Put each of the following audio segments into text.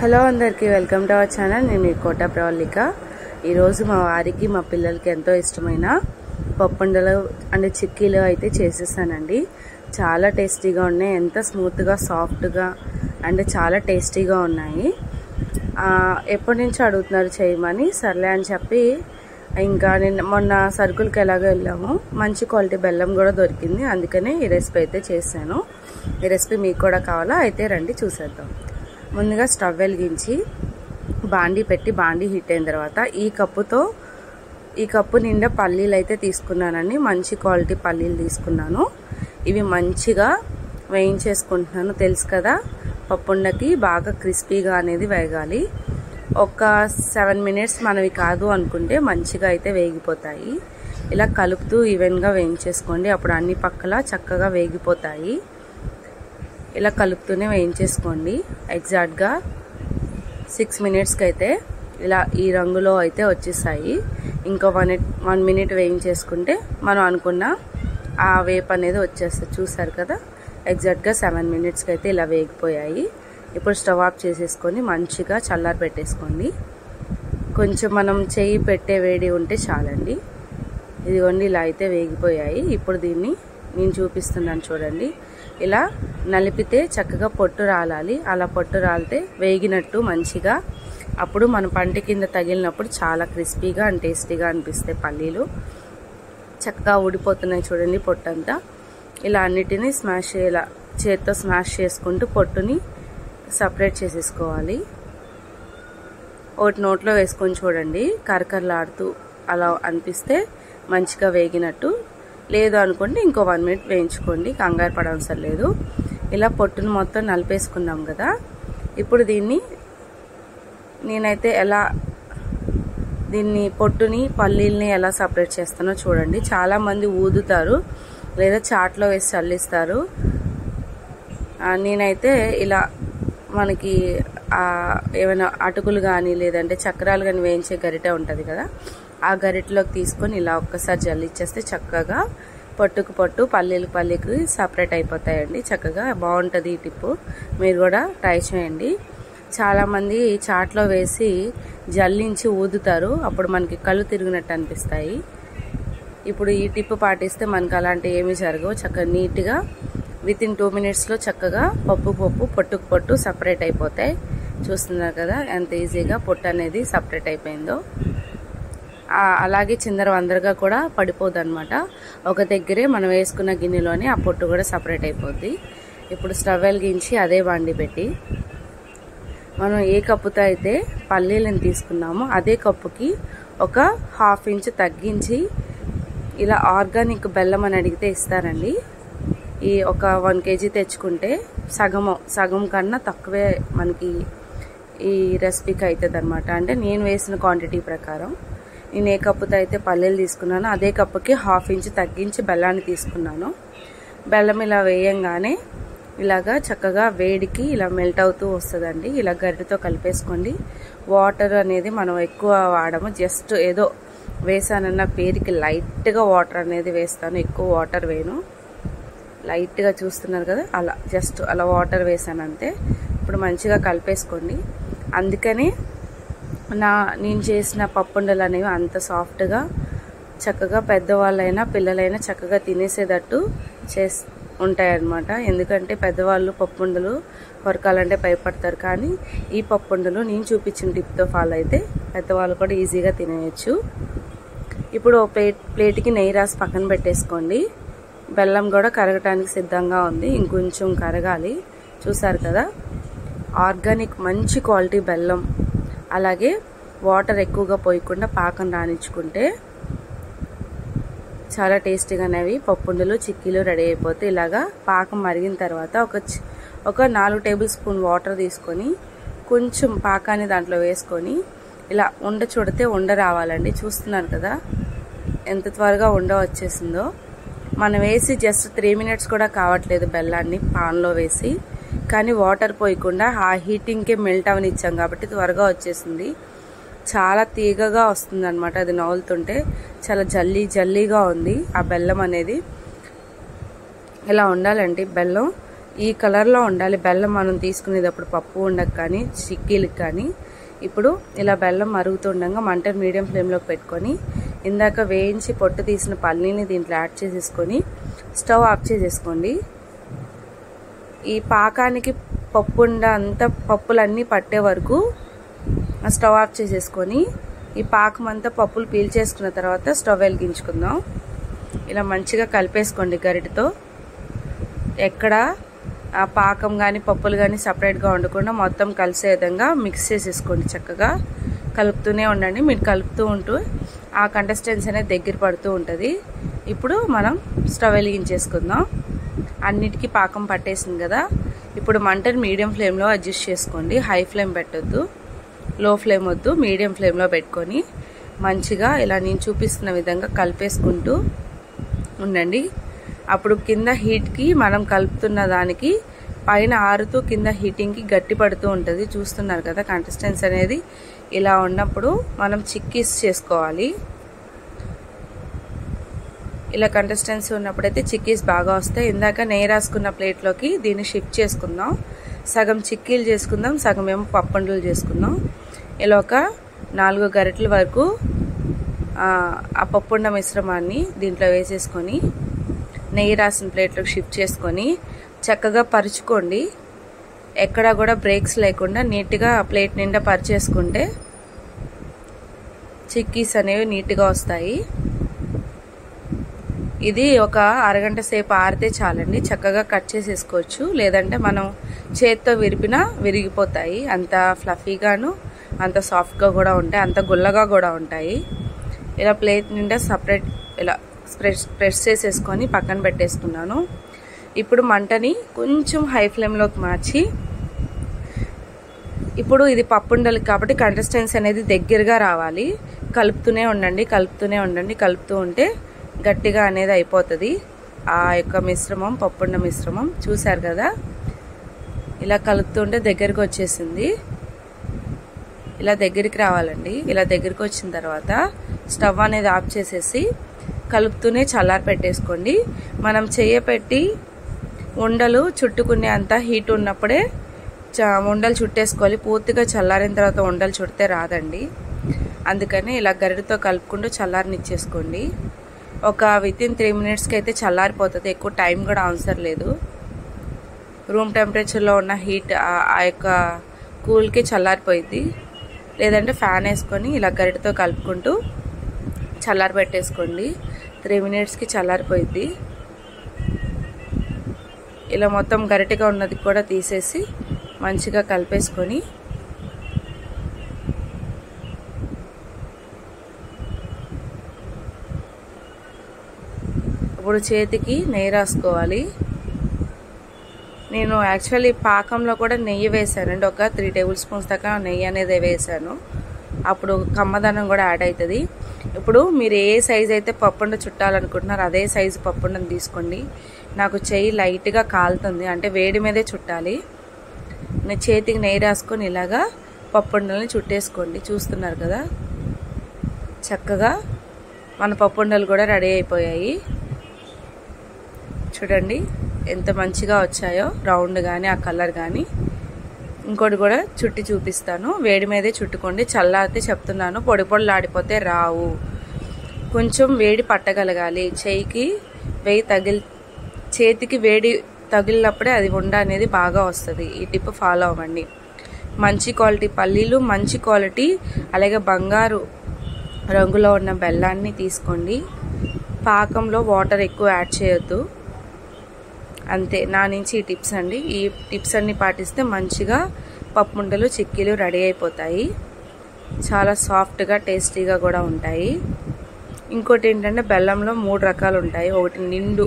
Hello అందరికీ welcome to our channel. నేను మీ కోట ప్రవళిక. ఈరోజు మా వారికి మా పిల్లలకి ఎంతో ఇష్టమైన పప్పుండలు అండ్ చిక్కీలు అయితే చేసేసానండి. చాలా టేస్టీగా ఉన్నాయి. ఎంత స్మూత్గా సాఫ్ట్గా అండ్ చాలా టేస్టీగా ఉన్నాయి. ఎప్పటి నుంచో అడుగుతున్నారు చేయమని, సర్లే అని చెప్పి ఇంకా మొన్న సరుకులకి ఎలాగో వెళ్ళాము. మంచి క్వాలిటీ బెల్లం కూడా దొరికింది. అందుకనే ఈ రెసిపీ అయితే చేశాను. ఈ రెసిపీ మీకు కూడా కావాలా? అయితే రండి చూసేద్దాం. ముందుగా స్టవ్ వెలిగించి బాండీ పెట్టి బాండీ హీట్ అయిన తర్వాత ఈ కప్పు నిండా పల్లీలు అయితే తీసుకున్నానండి. మంచి క్వాలిటీ పల్లీలు తీసుకున్నాను. ఇవి మంచిగా వేయించేసుకుంటున్నాను. తెలుసు కదా, పప్పుండకి బాగా క్రిస్పీగా అనేది వేగాలి. ఒక 7 మినిట్స్ మనవి కాదు అనుకుంటే మంచిగా అయితే వేగిపోతాయి. ఇలా కలుపుతూ ఈవెన్గా వేయించేసుకోండి. అప్పుడు అన్ని పక్కల చక్కగా వేగిపోతాయి. ఇలా కలుపుతూనే వేయించేసుకోండి. ఎగ్జాక్ట్గా 6 మినిట్స్కి అయితే ఇలా ఈ రంగులో అయితే వచ్చేసాయి. ఇంకో 1 మినిట్ వేయించేసుకుంటే మనం అనుకున్న ఆ వేపు అనేది వచ్చేస్తుంది. చూసారు కదా, ఎగ్జాక్ట్గా 7 మినిట్స్కి అయితే ఇలా వేగిపోయాయి. ఇప్పుడు స్టవ్ ఆఫ్ చేసేసుకొని మంచిగా చల్లారి పెట్టేసుకోండి. కొంచెం మనం చెయ్యి పెట్టే వేడి ఉంటే చాలండి. ఇదిగోండి, ఇలా అయితే వేగిపోయాయి. ఇప్పుడు దీన్ని నేను చూపిస్తున్నాను చూడండి. ఇలా నలిపితే చక్కగా పొట్టు రాలాలి. అలా పొట్టు రాలితే వేగినట్టు మంచిగా. అప్పుడు మన పంట కింద తగిలినప్పుడు చాలా క్రిస్పీగా అండ్ టేస్టీగా అనిపిస్తాయి. పల్లీలు చక్కగా ఊడిపోతున్నాయి చూడండి పొట్టంతా. ఇలా అన్నిటినీ ఇలా చేత్తో స్మాష్ చేసుకుంటూ పొట్టుని సపరేట్ చేసేసుకోవాలి. ఒకటి నోట్లో వేసుకొని చూడండి, కరకరలాడుతూ అలా అనిపిస్తే మంచిగా వేగినట్టు. లేదు అనుకోండి ఇంకో 1 మినిట్ వేయించుకోండి, కంగారు పడవసరం లేదు. ఇలా పొట్టును మొత్తం నలిపేసుకున్నాం కదా. ఇప్పుడు నేనైతే దీన్ని పొట్టుని పల్లీల్ని ఎలా సపరేట్ చేస్తానో చూడండి. చాలామంది ఊదుతారు లేదా చాట్లో వేసి చల్లిస్తారు. నేనైతే ఇలా మనకి ఏమైనా అటుకులు కానీ లేదంటే చక్రాలు కానీ వేయించే గరిటె ఉంటుంది కదా, ఆ గరిటెలోకి తీసుకొని ఇలా ఒక్కసారి జల్లిచ్చేస్తే చక్కగా పొట్టుకు పొట్టు పల్లీకి సపరేట్ అయిపోతాయండి. చక్కగా బాగుంటుంది ఈ టిప్పు. మీరు కూడా ట్రై చేయండి. చాలామంది చాట్లో వేసి జల్లించి ఊదుతారు, అప్పుడు మనకి కళ్ళు తిరిగినట్టు అనిపిస్తాయి. ఇప్పుడు ఈ టిప్పు పాటిస్తే మనకు అలాంటి ఏమీ జరగవు. చక్కగా నీట్గా వితిన్ 2 మినిట్స్లో చక్కగా పొట్టుకు పొట్టు సపరేట్ అయిపోతాయి. చూస్తున్నారు కదా ఎంత ఈజీగా పొట్టు అనేది సపరేట్ అయిపోయిందో. అలాగే చిందర వందరగా కూడా పడిపోదు అనమాట. ఒక దగ్గరే మనం వేసుకున్న గిన్నెలోనే ఆ పొట్టు కూడా సపరేట్ అయిపోద్ది. ఇప్పుడు స్టవ్ వెలిగించి అదే బాండి పెట్టి మనం ఏ కప్పుతో అయితే పల్లీలను తీసుకున్నామో అదే కప్పుకి ఒక 1/2 ఇంచ్ తగ్గించి ఇలా ఆర్గానిక్ బెల్లం అని అడిగితే ఇస్తారండి. ఈ ఒక 1 కేజీ తెచ్చుకుంటే సగం కన్నా తక్కువే మనకి ఈ రెసిపీకి అవుతుంది అనమాట. అంటే నేను వేసిన క్వాంటిటీ ప్రకారం నేను ఏ కప్పుతో అయితే పల్లీలు తీసుకున్నానో అదే కప్పుకి 1/2 ఇంచ్ తగ్గించి బెల్లాన్ని తీసుకున్నాను. బెల్లం ఇలా వేయంగానే ఇలాగా చక్కగా వేడికి ఇలా మెల్ట్ అవుతూ వస్తుందండి. ఇలా గరిటెతో కలిపేసుకోండి. వాటర్ అనేది మనం ఎక్కువ వాడము, జస్ట్ ఏదో వేసానన్న పేరుకి లైట్గా వాటర్ అనేది వేస్తాను, ఎక్కువ వాటర్ వేయను. లైట్గా చూస్తున్నారు కదా, అలా జస్ట్ అలా వాటర్ వేసాను అంతే. ఇప్పుడు మంచిగా కలిపేసుకోండి. అందుకని నేను చేసిన పప్పుండలు అనేవి అంత సాఫ్ట్గా చక్కగా పెద్దవాళ్ళైనా పిల్లలైనా చక్కగా తినేసేటట్టు ఉంటాయన్నమాట. ఎందుకంటే పెద్దవాళ్ళు పప్పుండలు కొరకాలంటే భయపడతారు, కానీ ఈ పప్పుండలు నేను చూపించిన టిప్తో ఫాలో అయితే పెద్దవాళ్ళు కూడా ఈజీగా తినేయచ్చు. ఇప్పుడు ప్లేట్కి నెయ్యి రాసి పక్కన పెట్టేసుకోండి. బెల్లం కూడా కరగటానికి సిద్ధంగా ఉంది, ఇంకొంచెం కరగాలి. చూసారు కదా, ఆర్గానిక్ మంచి క్వాలిటీ బెల్లం. అలాగే వాటర్ ఎక్కువగా పోయకుండా పాకం రానిచ్చుకుంటే చాలా టేస్టీగా అనేవి పప్పుండలు చిక్కీలు రెడీ అయిపోతే ఇలాగా పాకం మరిగిన తర్వాత ఒక 4 టేబుల్ స్పూన్ వాటర్ తీసుకొని కొంచెం పాకాన్ని దాంట్లో వేసుకొని ఇలా చుడితే ఉండ రావాలండి. చూస్తున్నారు కదా ఎంత త్వరగా ఉండ వచ్చేసిందో. మనం వేసి జస్ట్ 3 మినిట్స్ కూడా కావట్లేదు బెల్లాన్ని పాన్లో వేసి, కానీ వాటర్ పోయకుండా ఆ హీటింగ్కే మెల్ట్ అవనిచ్చాం కాబట్టి త్వరగా వచ్చేసింది. చాలా తీగగా వస్తుంది అనమాట. అది నవ్వులుతుంటే చాలా జల్లీగా ఉంది ఆ బెల్లం అనేది. ఇలా ఉండాలండి బెల్లం. ఈ కలర్లో ఉండాలి బెల్లం మనం తీసుకునేటప్పుడు పప్పు ఉండకు కానీ చిక్కీలకు కానీ. ఇప్పుడు ఇలా బెల్లం మరుగుతుండగా మంటను మీడియం ఫ్లేమ్లోకి పెట్టుకొని ఇందాక వేయించి పొట్టు తీసిన పల్లీని దీంట్లో యాడ్ చేసేసుకొని స్టవ్ ఆఫ్ చేసేసుకోండి. ఈ పాకానికి పప్పుండ అంతా పప్పులన్నీ పట్టే వరకు స్టవ్ ఆఫ్ చేసేసుకొని ఈ పాకం అంతా పప్పులు పీల్చేసుకున్న తర్వాత స్టవ్ వెలిగించుకుందాం. ఇలా మంచిగా కలిపేసుకోండి గరిటెతో. ఎక్కడ ఆ పాకం కానీ పప్పులు కానీ సపరేట్గా ఉండకుండా మొత్తం కలిసే విధంగా మిక్స్ చేసేసుకోండి. చక్కగా కలుపుతూనే ఉండండి. మీరు కలుపుతూ ఉంటూ ఆ కన్సిస్టెన్సీ అనేది దగ్గర పడుతూ ఉంటుంది. ఇప్పుడు మనం స్టవ్ వెలిగించేసుకుందాం. అన్నిటికీ పాకం పట్టేసింది కదా. ఇప్పుడు మంటను మీడియం ఫ్లేమ్లో అడ్జస్ట్ చేసుకోండి. హై ఫ్లేమ్ పెట్టొద్దు, లో ఫ్లేమ్ వద్దు, మీడియం ఫ్లేమ్లో పెట్టుకొని మంచిగా ఇలా నేను చూపిస్తున్న విధంగా కలిపేసుకుంటూ ఉండండి. అప్పుడు కింద హీట్కి మనం కలుపుతున్న దానికి పైన ఆరుతూ కింద హీటింగ్కి గట్టి పడుతూ ఉంటుంది. చూస్తున్నారు కదా కన్సిస్టెన్సీ అనేది. ఇలా ఉన్నప్పుడు మనం చిక్కీస్ చేసుకోవాలి. ఇలా కన్సిస్టెన్సీ ఉన్నప్పుడైతే చిక్కీస్ బాగా వస్తాయి. ఇందాక నెయ్యి రాసుకున్న ప్లేట్లోకి దీన్ని షిఫ్ట్ చేసుకుందాం. సగం చిక్కీలు చేసుకుందాం, సగం ఏమో పప్పుండలు చేసుకుందాం. ఇలా ఒక 4 గరిటెల వరకు ఆ పప్పుండ మిశ్రమాన్ని దీంట్లో వేసేసుకొని నెయ్యి రాసిన ప్లేట్లోకి షిఫ్ట్ చేసుకొని చక్కగా పరుచుకోండి. ఎక్కడా కూడా బ్రేక్స్ లేకుండా నీట్గా ప్లేట్ నిండా పరిచేసుకుంటే చిక్కీస్ అనేవి నీట్గా వస్తాయి. ఇది ఒక అరగంట సేపు ఆరితే చాలండి. చక్కగా కట్ చేసేసుకోవచ్చు. లేదంటే మనం చేత్తో విరిపినా విరిగిపోతాయి. అంత ఫ్లఫీగాను అంత సాఫ్ట్గా కూడా ఉంటాయి, అంత గుల్లగా కూడా ఉంటాయి. ఇలా ప్లేట్ నిండా సపరేట్ ఇలా ప్రెస్ చేసేసుకొని పక్కన పెట్టేసుకున్నాను. ఇప్పుడు మంటని కొంచెం హై ఫ్లేమ్లోకి మార్చి ఇప్పుడు ఇది పప్పుండలు కాబట్టి కన్సిస్టెన్సీ అనేది దగ్గరగా రావాలి. కలుపుతూనే ఉండండి, కలుపుతూనే ఉండండి. కలుపుతూ ఉంటే గట్టిగా అనేది అయిపోతుంది ఆ యొక్క మిశ్రమం, పప్పుండ మిశ్రమం. చూసారు కదా, ఇలా కలుపుతుంటే దగ్గరికి వచ్చేసింది. ఇలా దగ్గరికి రావాలండి. ఇలా దగ్గరికి వచ్చిన తర్వాత స్టవ్ అనేది ఆఫ్ చేసేసి కలుపుతూనే చల్లారి పెట్టేసుకోండి. మనం చేయపెట్టి ఉండలు చుట్టుకునే అంత హీట్ ఉన్నప్పుడే ఉండలు చుట్టేసుకోవాలి. పూర్తిగా చల్లారిన తర్వాత ఉండలు చుడితే రాదండి. అందుకని ఇలా గరిటెతో కలుపుకుంటూ చల్లారనిచ్చేసుకోండి. ఒక వితిన్ 3 మినిట్స్కి అయితే చల్లారిపోతుంది. ఎక్కువ టైం కూడా అవసరం లేదు. రూమ్ టెంపరేచర్లో ఉన్న హీట్ ఆ యొక్క కూల్కి చల్లారిపోయింది. లేదంటే ఫ్యాన్ వేసుకొని ఇలా గరిటెతో కలుపుకుంటూ చల్లారి పెట్టేసుకోండి. 3 మినిట్స్కి చల్లారిపోయింది. ఇలా మొత్తం గరిటెగా ఉన్నది కూడా తీసేసి మంచిగా కలిపేసుకొని ఇప్పుడు చేతికి నెయ్యి రాసుకోవాలి. నేను యాక్చువల్లీ పాకంలో కూడా నెయ్యి వేసానండి. ఒక 3 టేబుల్ స్పూన్స్ దాకా నెయ్యి అనేది వేసాను. అప్పుడు కమ్మదనం కూడా యాడ్ అవుతుంది. ఇప్పుడు మీరు ఏ సైజు అయితే పప్పుండ చుట్టాలనుకుంటున్నారో అదే సైజు పప్పుండను తీసుకోండి. నాకు చెయ్యి లైట్గా కాలుతుంది, అంటే వేడి మీదే చుట్టాలి. నేను చేతికి నెయ్యి రాసుకొని ఇలాగా పప్పుండల్ని చుట్టేసుకోండి. చూస్తున్నారు కదా, చక్కగా మన పప్పుండలు కూడా రెడీ అయిపోయాయి. చూడండి ఎంత మంచిగా వచ్చాయో, రౌండ్ కానీ ఆ కలర్ కానీ. ఇంకోటి కూడా చుట్టి చూపిస్తాను. వేడి మీదే చుట్టుకోండి. చల్లారితే చెప్తున్నాను, పొడి పొడిలాడిపోతే రావు. కొంచెం వేడి పట్టగలగాలి. చేతికి వేడి తగిలినప్పుడే అది ఉండ అనేది బాగా వస్తుంది. ఈ టిప్ ఫాలో అవ్వండి. మంచి క్వాలిటీ పల్లీలు, మంచి క్వాలిటీ అలాగే బంగారు రంగులో ఉన్న బెల్లాన్ని తీసుకోండి. పాకంలో వాటర్ ఎక్కువ యాడ్ చేయొద్దు. అంతే, నా నుంచి ఈ టిప్స్ అండి. ఈ టిప్స్ అన్ని పాటిస్తే మంచిగా పప్పుండలు, చిక్కీలు రెడీ అయిపోతాయి. చాలా సాఫ్ట్గా టేస్టీగా కూడా ఉంటాయి. ఇంకోటి ఏంటంటే బెల్లంలో 3 రకాలు ఉంటాయి. ఒకటి నిండు,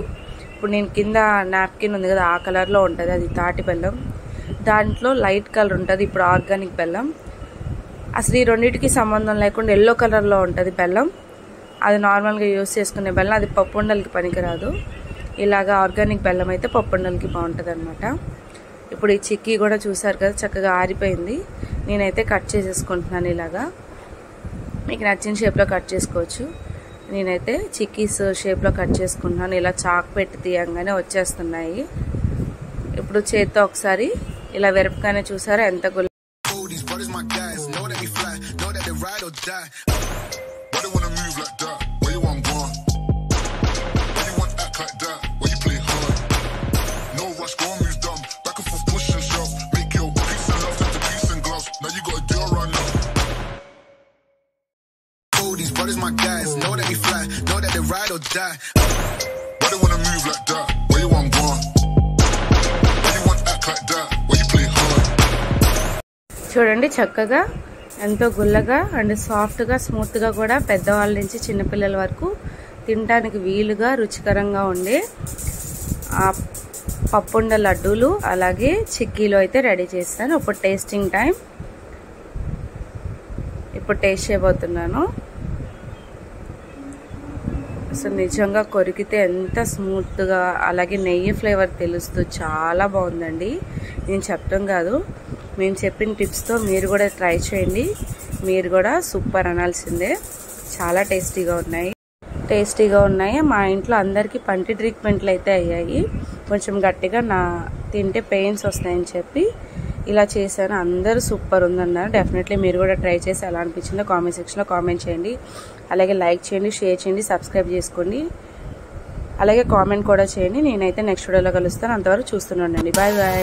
ఇప్పుడు నేను కింద నాప్కిన్ ఉంది కదా ఆ కలర్లో ఉంటుంది, అది తాటి బెల్లం. దాంట్లో లైట్ కలర్ ఉంటుంది, ఇప్పుడు ఆర్గానిక్ బెల్లం. అసలు ఈ రెండింటికి సంబంధం లేకుండా ఎల్లో కలర్లో ఉంటుంది బెల్లం. అది నార్మల్గా యూస్ చేసుకునే బెల్లం, అది పప్పుండలకి పనికిరాదు. ఇలాగా ఆర్గానిక్ బెల్లం అయితే పప్పుండలకి బాగుంటుంది అనమాట. ఇప్పుడు ఈ చిక్కీ కూడా చూసారు కదా, చక్కగా ఆరిపోయింది. నేనైతే కట్ చేసేసుకుంటున్నాను ఇలాగా. మీకు నచ్చిన షేప్లో కట్ చేసుకోవచ్చు. నేనైతే చిక్కీస్ షేప్లో కట్ చేసుకుంటున్నాను. ఇలా చాక్ పెట్టి తీయంగానే వచ్చేస్తున్నాయి. ఇప్పుడు చేత్తో ఒకసారి ఇలా వెరపగానే చూసారా ఎంత గుల్ల. These brothers my guys, know that we fly, know that they ride or die. Why they wanna move like that? Where you want gone? Why you want act like that? Where you play hard? చూడండి చక్కగా ఎంతో గుల్లగా and సాఫ్ట్గా స్మూత్గా కూడా పెద్దవాళ్ళ నుంచి చిన్నపిల్లల వరకు తినడానికి వీలుగా రుచికరంగా ఉండే పప్పుండ లడ్డూలు అలాగే చిక్కీలు అయితే రెడీ చేస్తాను. ఇప్పుడు టేస్టింగ్ టైం. ఇప్పుడు టేస్ట్ చేయబోతున్నాను. అసలు నిజంగా కొరికితే ఎంత స్మూత్గా అలాగే నెయ్యి ఫ్లేవర్ తెలుస్తూ చాలా బాగుందండి. నేను చెప్పడం కాదు, మేము చెప్పిన టిప్స్తో మీరు కూడా ట్రై చేయండి. మీరు కూడా సూపర్ అనాల్సిందే. చాలా టేస్టీగా ఉన్నాయి. మా ఇంట్లో అందరికీ పంటి ట్రీట్మెంట్లు అయితే అయ్యాయి. కొంచెం గట్టిగా తింటే పెయిన్స్ వస్తాయని చెప్పి ఇలా చేశాను. అందరూ సూపర్ ఉందన్నారు. డెఫినెట్లీ మీరు కూడా ట్రై చేసి ఎలా అనిపించిందో కామెంట్ సెక్షన్లో కామెంట్ చేయండి. అలాగే లైక్ చేయండి, షేర్ చేయండి, సబ్స్క్రైబ్ చేసుకోండి. అలాగే కామెంట్ కూడా చేయండి. నేనైతే నెక్స్ట్ వీడియోలో కలుస్తాను. అంతవరకు చూస్తూనే ఉండండి. Bye bye.